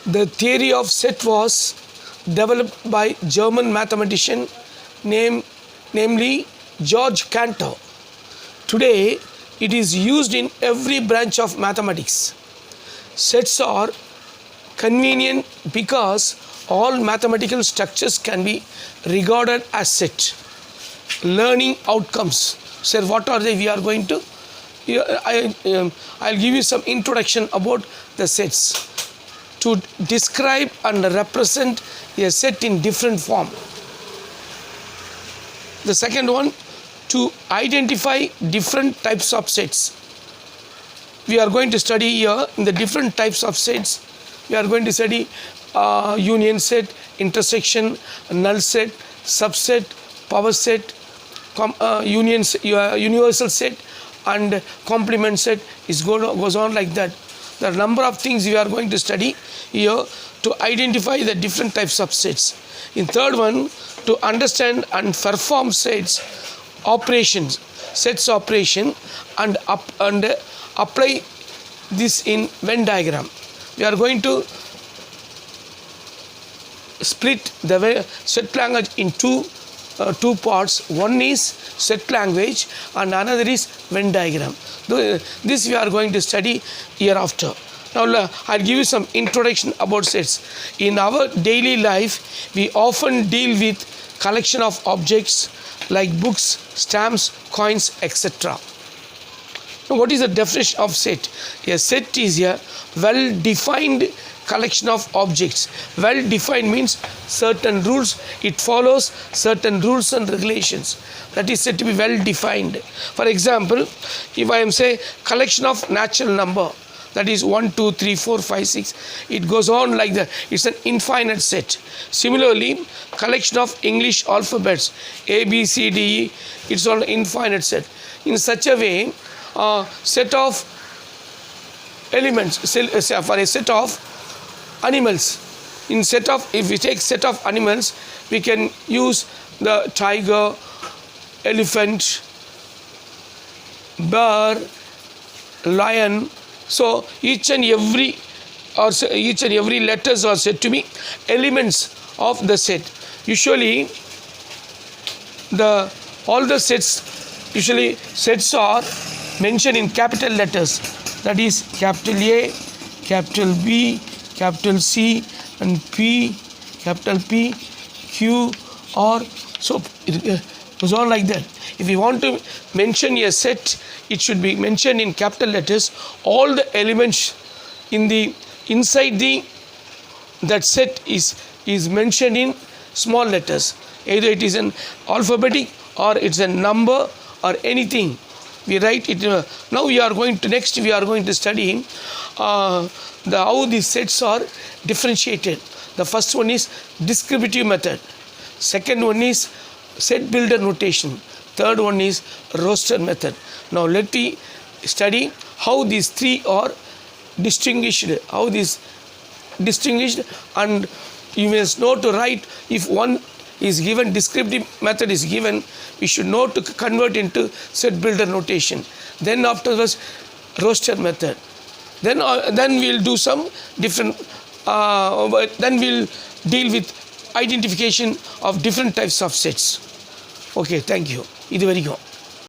The theory of set was developed by German mathematician namely Georg Cantor. Today, it is used in every branch of mathematics. Sets are convenient because all mathematical structures can be regarded as set. Learning outcomes. Sir, what are they? We are going to. I'll give you some introduction about the sets. To describe and represent a set in different form. The second one, to identify different types of sets. We are going to study here in the different types of sets. We are going to study union set, intersection, null set, subset, power set, universal set, and complement set. Goes on like that. There are a number of things we are going to study here to identify the different types of sets. In third one, to understand and perform sets operations, sets operation, and apply this in Venn diagram. We are going to split the set language in two parts. One is set language and another is Venn diagram. This we are going to study hereafter. Now I'll give you some introduction about sets. In our daily life, we often deal with collection of objects like books, stamps, coins, etc. Now, what is the definition of set? A set is a well-defined collection of objects. Well-defined means certain rules. It follows certain rules and regulations. That is said to be well-defined. For example, if I am say collection of natural number, that is 1, 2, 3, 4, 5, 6. It goes on like that. It's an infinite set. Similarly, collection of English alphabets A, B, C, D, E. It's an infinite set. In such a way, set of elements for a set of animals. If we take set of animals, we can use the tiger, elephant, bear, lion. So each and every letters are said to be elements of the set. Usually all the sets are mentioned in capital letters. That is capital A, capital B, capital C, and P, capital P, Q, R. So it goes on like that. If you want to mention a set, it should be mentioned in capital letters. All the elements inside that set is mentioned in small letters. Either it is an alphabetic or it's a number or anything. We write it. Now we are going to study how these sets are differentiated. The first one is descriptive method. Second one is set builder notation. Third one is roster method. Now let me study how these three are distinguished. And you must know to write. If one is given, descriptive method is given, we should know to convert into set builder notation. Then afterwards roster method. Then we'll do some different. Then we'll deal with identification of different types of sets. Okay, thank you. Idu very go.